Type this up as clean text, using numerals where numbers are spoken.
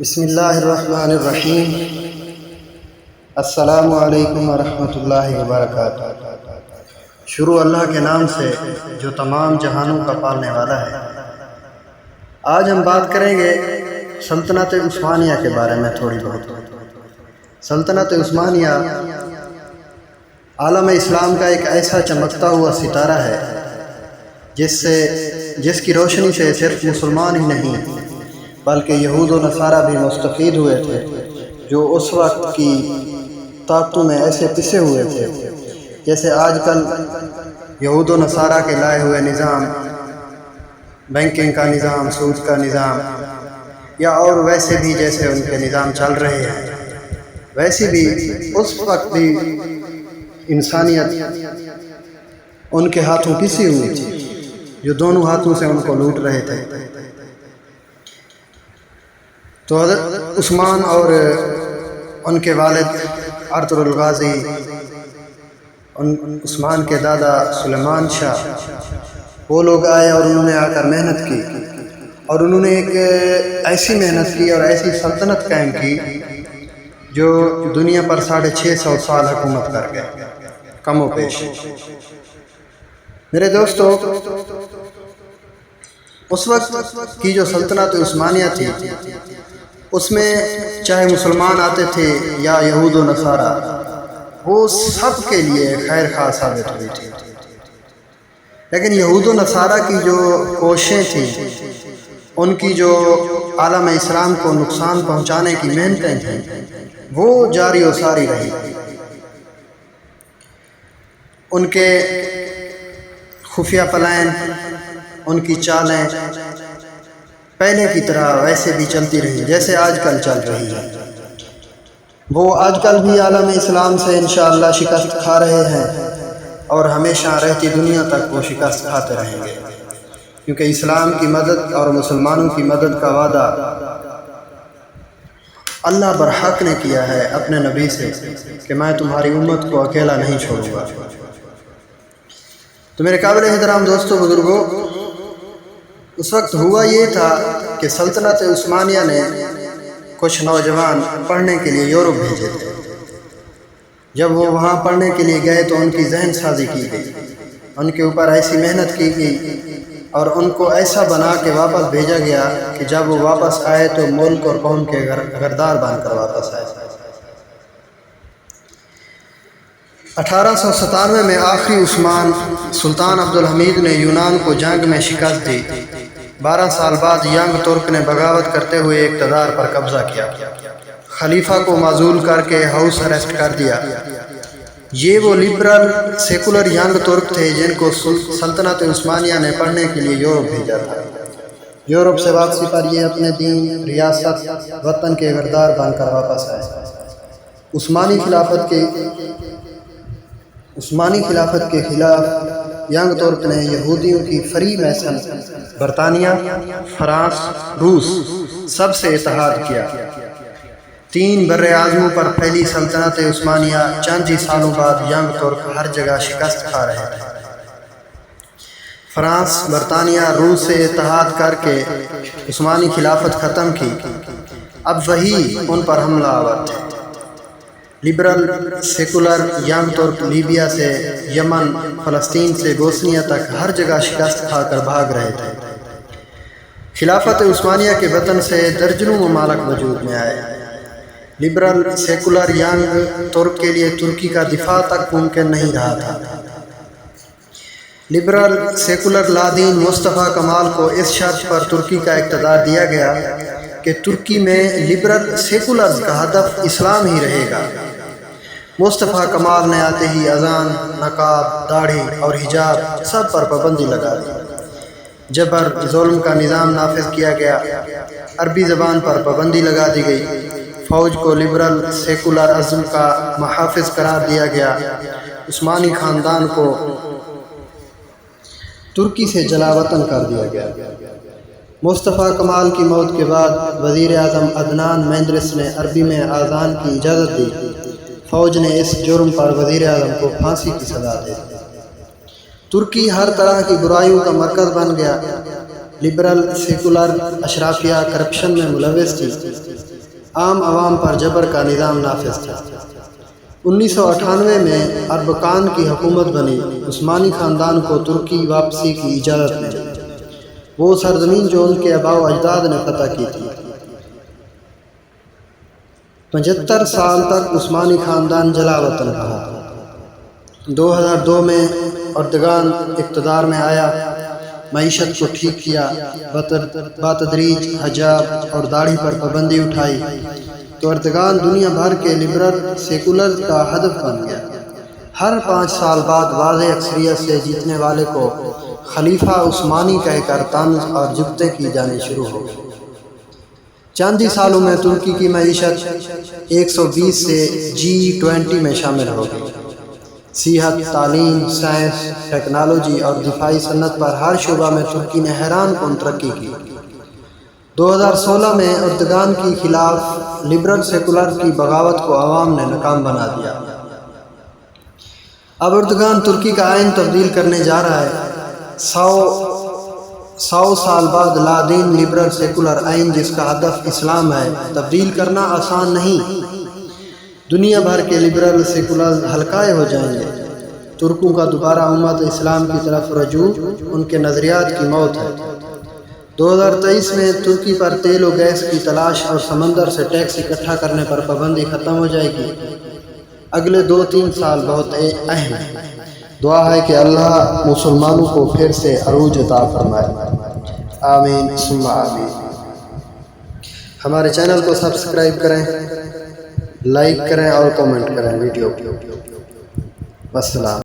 بسم اللہ الرحمن الرحیم۔ السلام علیکم ورحمۃ اللہ وبرکاتہ۔ شروع اللہ کے نام سے جو تمام جہانوں کا پالنے والا ہے۔ آج ہم بات کریں گے سلطنت عثمانیہ کے بارے میں تھوڑی بہت۔ سلطنت عثمانیہ عالم اسلام کا ایک ایسا چمکتا ہوا ستارہ ہے جس کی روشنی سے صرف مسلمان ہی نہیں بلکہ یہود و نصارہ بھی مستفید ہوئے تھے، جو اس وقت کی طاقتوں میں ایسے پسے ہوئے تھے جیسے آج کل یہود و نصارہ کے لائے ہوئے نظام، بینکنگ کا نظام، سود کا نظام، یا اور ویسے بھی جیسے ان کے نظام چل رہے ہیں، ویسے بھی اس وقت بھی انسانیت ان کے ہاتھوں پسی ہوئی تھی، جو دونوں ہاتھوں سے ان کو لوٹ رہے تھے۔ تو حضرت عثمان اور ان کے والد ارطغرل الغازی، عثمان کے دادا سلیمان شاہ، وہ لوگ آئے اور انہوں نے آ کر محنت کی، اور انہوں نے ایک ایسی محنت کی اور ایسی سلطنت قائم کی جو دنیا پر 650 سال حکومت کر گئے، کم و بیش۔ میرے دوستو، اس وقت کی جو سلطنت عثمانیہ تھی، اس میں چاہے مسلمان آتے تھے یا یہود و نصارہ، وہ سب کے لیے خیر خواہ ثابت ہوئی تھی۔ لیکن یہود و نصارہ کی جو کوششیں تھیں، ان کی جو عالم اسلام کو نقصان پہنچانے کی محنتیں تھیں، وہ جاری و ساری رہی۔ ان کے خفیہ پلان، ان کی چالیں پہلے کی طرح ویسے بھی چلتی رہی جیسے آج کل چل رہی ہے۔ وہ آج کل بھی عالم اسلام سے انشاءاللہ شکست کھا رہے ہیں، اور ہمیشہ رہتی دنیا تک وہ شکست کھاتے رہیں گے، کیونکہ اسلام کی مدد اور مسلمانوں کی مدد کا وعدہ اللہ برحق نے کیا ہے اپنے نبی سے کہ میں تمہاری امت کو اکیلا نہیں چھوڑوں گا۔ تو میرے قابل احترام دوستوں، بزرگوں، اس وقت ہوا یہ تھا کہ سلطنت عثمانیہ نے کچھ نوجوان پڑھنے کے لیے یورپ بھیجے تھے۔ جب وہ وہاں پڑھنے کے لیے گئے تو ان کی ذہن سازی کی گئی، ان کے اوپر ایسی محنت کی گئی اور ان کو ایسا بنا کے واپس بھیجا گیا کہ جب وہ واپس آئے تو ملک اور قوم کے غدار بن کر واپس آئے۔ 1897 میں آخری عثمان سلطان عبدالحمید نے یونان کو جنگ میں شکست دی۔ 12 سال بعد ینگ ترک نے بغاوت کرتے ہوئے اقتدار پر قبضہ کیا، خلیفہ کو معزول کر کے ہاؤس اریسٹ کر دیا۔ یہ وہ لبرل سیکولر ینگ ترک تھے جن کو سلطنت عثمانیہ نے پڑھنے کے لیے یورپ بھیجا تھا۔ یورپ سے واپسی پر یہ اپنے دین، ریاست، وطن کے غدار بن کر واپس آئے۔ عثمانی خلافت کے خلاف ینگ ترک نے یہودیوں کی فری میسن برطانیہ، فرانس، روس سب سے اتحاد کیا۔ 3 بر اعظموں پر پھیلی سلطنت عثمانیہ چند ہی سالوں بعد ینگ ترک ہر جگہ شکست کھا رہے تھے۔ فرانس، برطانیہ، روس سے اتحاد کر کے عثمانی خلافت ختم کی، اب وہی ان پر حملہ آور تھے۔ لبرل سیکولر ینگ ترک لیبیا سے یمن، فلسطین سے بوسنیا تک ہر جگہ شکست کھا کر بھاگ رہے تھے۔ خلافت عثمانیہ کے وطن سے درجنوں ممالک وجود میں آئے۔ لبرل سیکولر ینگ ترک کے لیے ترکی کا دفاع تک ممکن نہیں رہا تھا۔ لبرل سیکولر لادین مصطفیٰ کمال کو اس شرط پر ترکی کا اقتدار دیا گیا کہ ترکی میں لبرل سیکولر کا ہدف اسلام ہی رہے گا۔ مصطفیٰ کمال نے آتے ہی اذان، نقاب، داڑھی اور حجاب سب پر پابندی لگا دی۔ جبر ظلم کا نظام نافذ کیا گیا، عربی زبان پر پابندی لگا دی گئی، فوج کو لبرل سیکولر ازم کا محافظ قرار دیا گیا، عثمانی خاندان کو ترکی سے جلا وطن کر دیا گیا۔ مصطفیٰ کمال کی موت کے بعد وزیر اعظم عدنان مینڈرس نے عربی میں اذان کی اجازت دی۔ فوج نے اس جرم پر وزیر اعظم کو پھانسی کی سزا دے دی۔ ترکی ہر طرح کی برائیوں کا مرکز بن گیا۔ لبرل سیکولر اشرافیہ کرپشن میں ملوث تھی۔ عام عوام پر جبر کا نظام نافذ تھا۔ 1998 میں اربکان کی حکومت بنی۔ عثمانی خاندان کو ترکی واپسی کی اجازت ملی، وہ سرزمین جو ان کے آباء و اجداد نے فتح کی تھی۔ 75 سال تک عثمانی خاندان جلا وطن رہا۔ 2002 میں اردگان اقتدار میں آیا، معیشت کو ٹھیک کیا، بتدریج حجاب اور داڑھی پر پابندی اٹھائی تو اردگان دنیا بھر کے لبرل سیکولر کا ہدف بن گیا۔ ہر 5 سال بعد واضح اکثریت سے جیتنے والے کو خلیفہ عثمانی کہہ کر طنز اور جبتے کی جانی شروع ہو گئی۔ چند ہی سالوں میں ترکی کی معیشت 120 سے G20 میں شامل ہو گئی۔ صحت، تعلیم، سائنس، ٹیکنالوجی اور دفاعی صنعت پر ہر شعبہ میں ترکی نے حیران کن ترقی کی۔ 2016 میں اردگان کے خلاف لبرل سیکولر کی بغاوت کو عوام نے ناکام بنا دیا۔ اب اردگان ترکی کا آئین تبدیل کرنے جا رہا ہے۔ 100 سال بعد لادین لبرل سیکولر آئین جس کا ہدف اسلام ہے تبدیل کرنا آسان نہیں۔ دنیا بھر کے لبرل سیکولر ہلکائے ہو جائیں گے۔ ترکوں کا دوبارہ امت اسلام کی طرف رجوع ان کے نظریات کی موت ہے۔ 2023 میں ترکی پر تیل و گیس کی تلاش اور سمندر سے ٹیکس اکٹھا کرنے پر پابندی ختم ہو جائے گی۔ اگلے 2-3 سال بہت اہم ہیں۔ دعا ہے کہ اللہ مسلمانوں کو پھر سے عروج عطا فرمائے۔ آمین ثم آمین۔ ہمارے چینل کو سبسکرائب کریں، لائک کریں اور کمنٹ کریں ویڈیو۔ والسلام۔